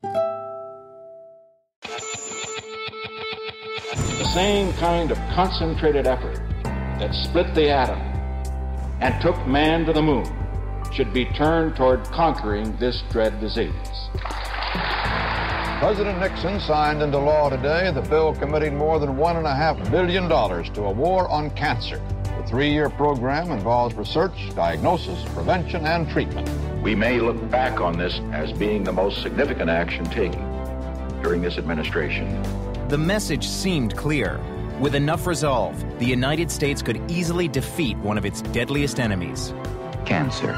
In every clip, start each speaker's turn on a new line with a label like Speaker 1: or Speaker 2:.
Speaker 1: The same kind of concentrated effort that split the atom and took man to the moon should be turned toward conquering this dread disease.
Speaker 2: President Nixon signed into law today the bill committing more than $1.5 billion to a war on cancer. The 3-year program involves research, diagnosis, prevention, and treatment.
Speaker 3: We may look back on this as being the most significant action taken during this administration.
Speaker 4: The message seemed clear. With enough resolve, the United States could easily defeat one of its deadliest enemies, cancer.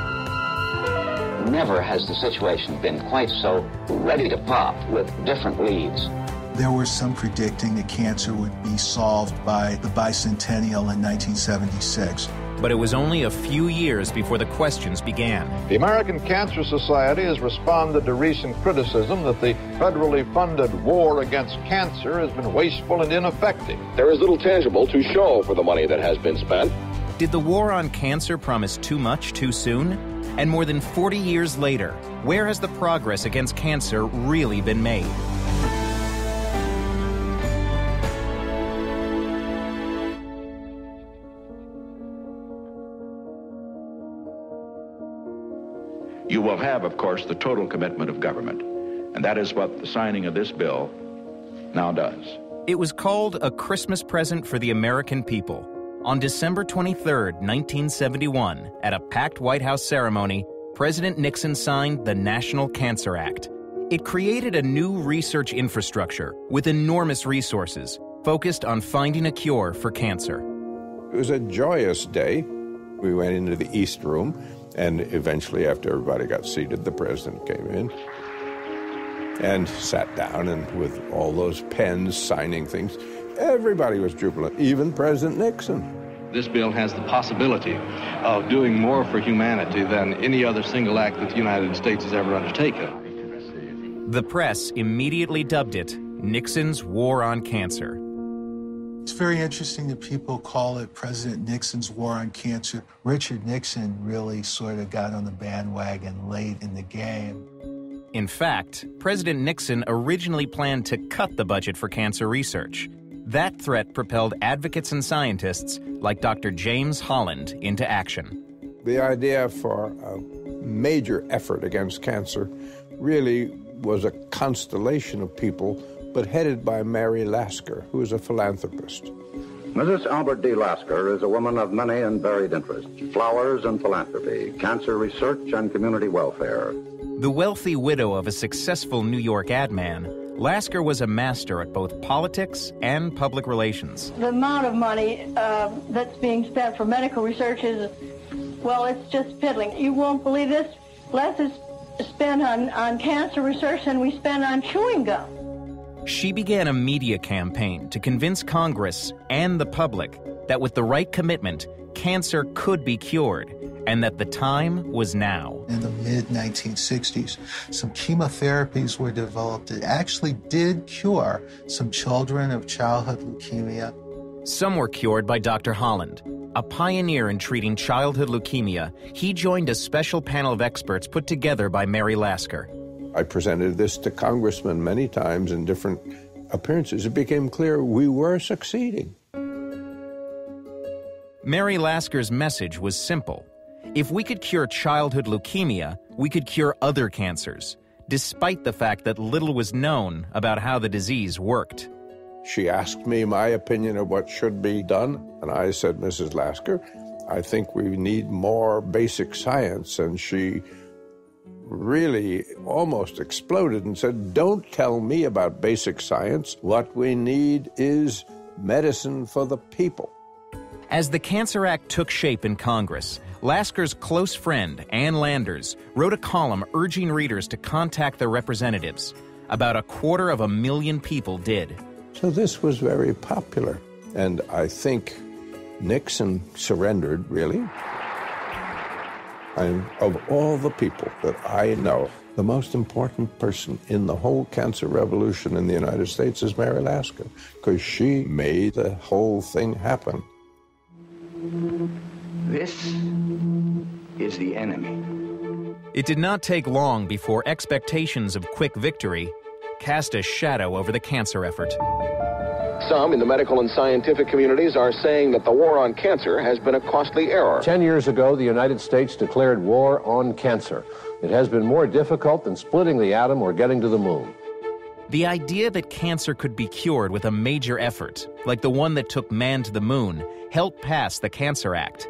Speaker 5: Never has the situation been quite so ready to pop with different leads.
Speaker 6: There were some predicting that cancer would be solved by the bicentennial in 1976.
Speaker 4: But it was only a few years before the questions began.
Speaker 2: The American Cancer Society has responded to recent criticism that the federally funded war against cancer has been wasteful and ineffective.
Speaker 7: There is little tangible to show for the money that has been spent.
Speaker 4: Did the war on cancer promise too much too soon? And more than 40 years later, where has the progress against cancer really been made?
Speaker 3: You will have, of course, the total commitment of government, and that is what the signing of this bill now does.
Speaker 4: It was called a Christmas present for the American people. On December 23, 1971, at a packed White House ceremony, President Nixon signed the National Cancer Act. It created a new research infrastructure with enormous resources focused on finding a cure for cancer.
Speaker 8: It was a joyous day. We went into the East Room, and eventually, after everybody got seated, the president came in and sat down, and with all those pens signing things, everybody was jubilant, even President Nixon.
Speaker 9: This bill has the possibility of doing more for humanity than any other single act that the United States has ever undertaken.
Speaker 4: The press immediately dubbed it Nixon's War on Cancer.
Speaker 6: It's very interesting that people call it President Nixon's War on Cancer. Richard Nixon really sort of got on the bandwagon late in the game.
Speaker 4: In fact, President Nixon originally planned to cut the budget for cancer research. That threat propelled advocates and scientists like Dr. James Holland into action.
Speaker 8: The idea for a major effort against cancer really was a constellation of people, but headed by Mary Lasker, who is a philanthropist.
Speaker 10: Mrs. Albert D. Lasker is a woman of many and varied interests: flowers and philanthropy, cancer research and community welfare.
Speaker 4: The wealthy widow of a successful New York ad man, Lasker was a master at both politics and public relations.
Speaker 11: The amount of money that's being spent for medical research is, well, it's just piddling. You won't believe this. Less is spent on cancer research than we spend on chewing gum.
Speaker 4: She began a media campaign to convince Congress and the public that with the right commitment, cancer could be cured, and that the time was now.
Speaker 6: In the mid-1960s, some chemotherapies were developed that actually did cure some children of childhood leukemia.
Speaker 4: Some were cured by Dr. Holland. A pioneer in treating childhood leukemia, he joined a special panel of experts put together by Mary Lasker.
Speaker 8: I presented this to congressmen many times in different appearances. It became clear we were succeeding.
Speaker 4: Mary Lasker's message was simple. If we could cure childhood leukemia, we could cure other cancers, despite the fact that little was known about how the disease worked.
Speaker 8: She asked me my opinion of what should be done, and I said, Mrs. Lasker, I think we need more basic science. And she really almost exploded and said, don't tell me about basic science. What we need is medicine for the people.
Speaker 4: As the Cancer Act took shape in Congress, Lasker's close friend, Ann Landers, wrote a column urging readers to contact their representatives. About 250,000 people did.
Speaker 8: So this was very popular, and I think Nixon surrendered, really. And of all the people that I know, the most important person in the whole cancer revolution in the United States is Mary Lasker, because she made the whole thing happen.
Speaker 5: This is the enemy.
Speaker 4: It did not take long before expectations of quick victory cast a shadow over the cancer effort.
Speaker 7: Some in the medical and scientific communities are saying that the war on cancer has been a costly error.
Speaker 12: 10 years ago, the United States declared war on cancer. It has been more difficult than splitting the atom or getting to the moon.
Speaker 4: The idea that cancer could be cured with a major effort, like the one that took man to the moon, helped pass the Cancer Act.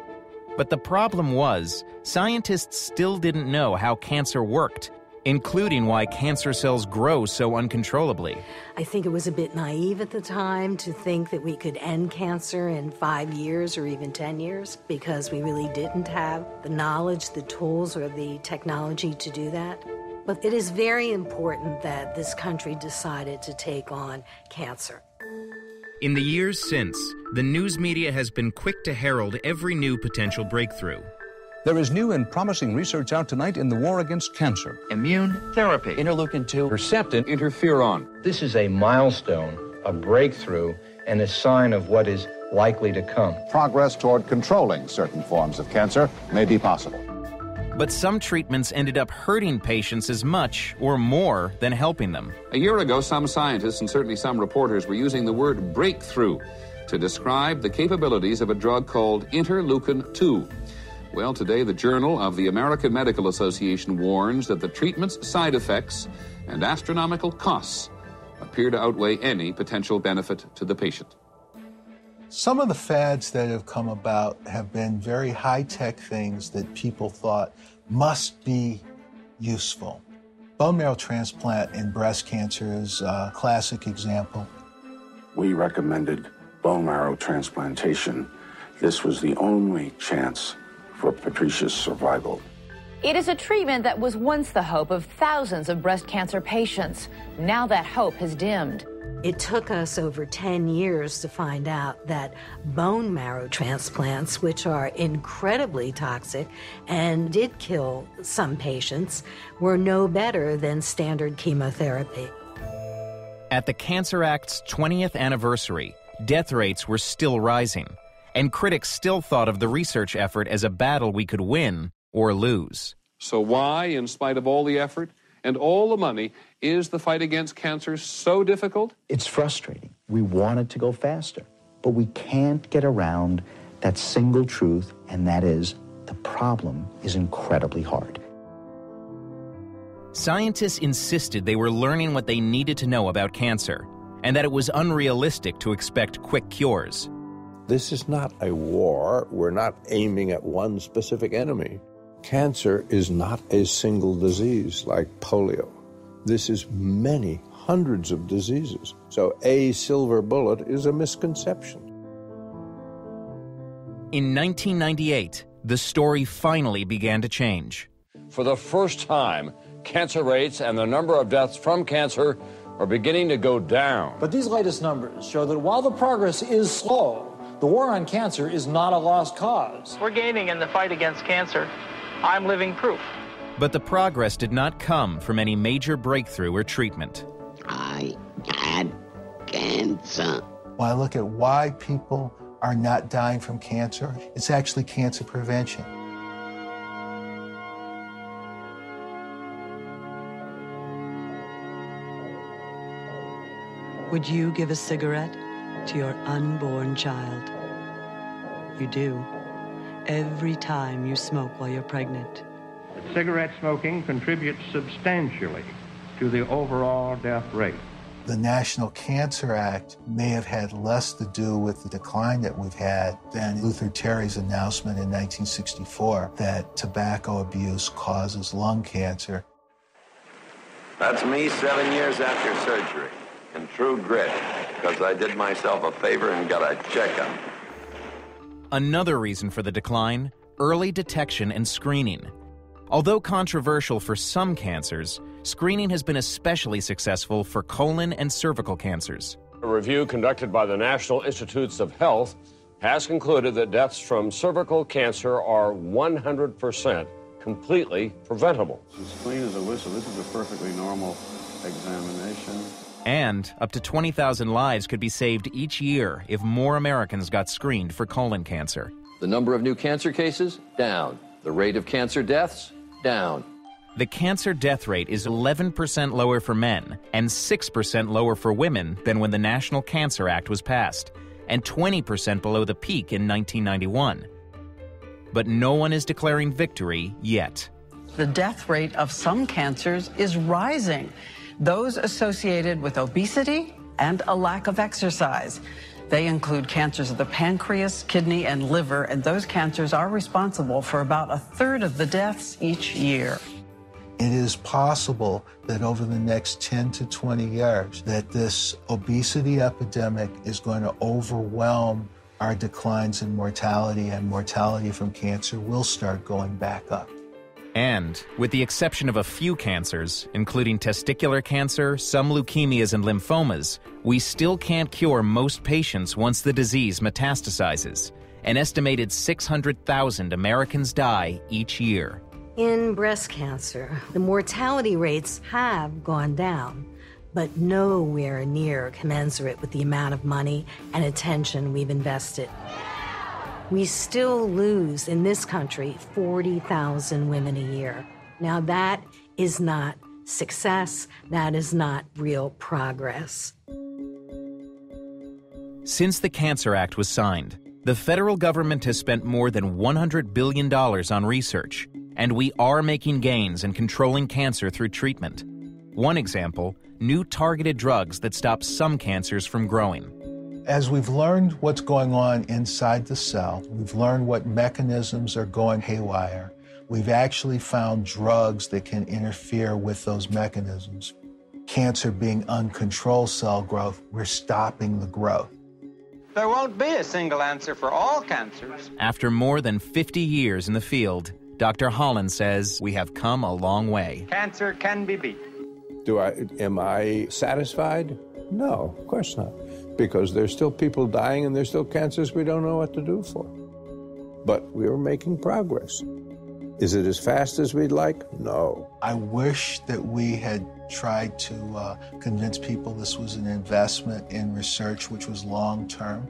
Speaker 4: But the problem was, scientists still didn't know how cancer worked, including why cancer cells grow so uncontrollably.
Speaker 13: I think it was a bit naive at the time to think that we could end cancer in 5 years or even 10 years, because we really didn't have the knowledge, the tools, or the technology to do that. But it is very important that this country decided to take on cancer.
Speaker 4: In the years since, the news media has been quick to herald every new potential breakthrough.
Speaker 14: There is new and promising research out tonight in the war against cancer.
Speaker 15: Immune therapy, interleukin-2,
Speaker 14: Herceptin, interferon.
Speaker 16: This is a milestone, a breakthrough, and a sign of what is likely to come.
Speaker 2: Progress toward controlling certain forms of cancer may be possible.
Speaker 4: But some treatments ended up hurting patients as much or more than helping them.
Speaker 17: A year ago, some scientists and certainly some reporters were using the word breakthrough to describe the capabilities of a drug called interleukin-2. Well, today the Journal of the American Medical Association warns that the treatment's side effects and astronomical costs appear to outweigh any potential benefit to the patient.
Speaker 6: Some of the fads that have come about have been very high-tech things that people thought must be useful. Bone marrow transplant in breast cancer is a classic example.
Speaker 18: We recommended bone marrow transplantation. This was the only chance for Patricia's survival.
Speaker 19: It is a treatment that was once the hope of thousands of breast cancer patients. Now that hope has dimmed.
Speaker 13: It took us over 10 years to find out that bone marrow transplants, which are incredibly toxic and did kill some patients, were no better than standard chemotherapy.
Speaker 4: At the Cancer Act's 20th anniversary, death rates were still rising, and critics still thought of the research effort as a battle we could win or lose.
Speaker 9: So why, in spite of all the effort and all the money, is the fight against cancer so difficult?
Speaker 15: It's frustrating. We want it to go faster, but we can't get around that single truth, and that is the problem is incredibly hard.
Speaker 4: Scientists insisted they were learning what they needed to know about cancer, and that it was unrealistic to expect quick cures.
Speaker 8: This is not a war. We're not aiming at one specific enemy. Cancer is not a single disease like polio. This is many hundreds of diseases. So a silver bullet is a misconception.
Speaker 4: In 1998, the story finally began to change.
Speaker 20: For the first time, cancer rates and the number of deaths from cancer are beginning to go down.
Speaker 21: But these latest numbers show that while the progress is slow, the war on cancer is not a lost cause.
Speaker 22: We're gaining in the fight against cancer. I'm living proof.
Speaker 4: But the progress did not come from any major breakthrough or treatment.
Speaker 23: I had cancer.
Speaker 6: When I look at why people are not dying from cancer, it's actually cancer prevention.
Speaker 24: Would you give a cigarette to your unborn child? You do. Every time you smoke while you're pregnant.
Speaker 25: Cigarette smoking contributes substantially to the overall death rate.
Speaker 6: The National Cancer Act may have had less to do with the decline that we've had than Luther Terry's announcement in 1964 that tobacco abuse causes lung cancer.
Speaker 26: That's me 7 years after surgery, in true grit, because I did myself a favor and got a checkup.
Speaker 4: Another reason for the decline, early detection and screening. Although controversial for some cancers, screening has been especially successful for colon and cervical cancers.
Speaker 20: A review conducted by the National Institutes of Health has concluded that deaths from cervical cancer are 100% completely preventable.
Speaker 18: As clean as a whistle. This is a perfectly normal examination.
Speaker 4: And up to 20,000 lives could be saved each year if more Americans got screened for colon cancer.
Speaker 27: The number of new cancer cases, down. The rate of cancer deaths, down.
Speaker 4: The cancer death rate is 11% lower for men and 6% lower for women than when the National Cancer Act was passed, and 20% below the peak in 1991. But no one is declaring victory yet.
Speaker 1: The death rate of some cancers is rising, those associated with obesity and a lack of exercise. They include cancers of the pancreas, kidney, and liver, and those cancers are responsible for about a third of the deaths each year.
Speaker 6: It is possible that over the next 10 to 20 years that this obesity epidemic is going to overwhelm our declines in mortality, and mortality from cancer will start going back up.
Speaker 4: And, with the exception of a few cancers, including testicular cancer, some leukemias and lymphomas, we still can't cure most patients once the disease metastasizes. An estimated 600,000 Americans die each year.
Speaker 13: In breast cancer, the mortality rates have gone down, but nowhere near commensurate with the amount of money and attention we've invested. We still lose in this country 40,000 women a year. Now that is not success, that is not real progress.
Speaker 4: Since the Cancer Act was signed, the federal government has spent more than $100 billion on research, and we are making gains in controlling cancer through treatment. One example, new targeted drugs that stop some cancers from growing.
Speaker 6: As we've learned what's going on inside the cell, we've learned what mechanisms are going haywire, we've actually found drugs that can interfere with those mechanisms. Cancer being uncontrolled cell growth, we're stopping the growth.
Speaker 3: There won't be a single answer for all cancers.
Speaker 4: After more than 50 years in the field, Dr. Holland says we have come a long way.
Speaker 3: Cancer can be beat.
Speaker 8: Am I satisfied? No, of course not. Because there's still people dying and there's still cancers we don't know what to do for. But we are making progress. Is it as fast as we'd like? No.
Speaker 6: I wish that we had tried to convince people this was an investment in research which was long-term.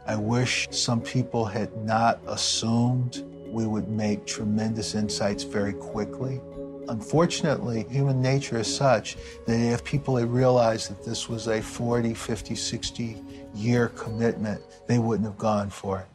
Speaker 6: I wish some people had not assumed we would make tremendous insights very quickly. Unfortunately, human nature is such that if people had realized that this was a 40, 50, 60-year commitment, they wouldn't have gone for it.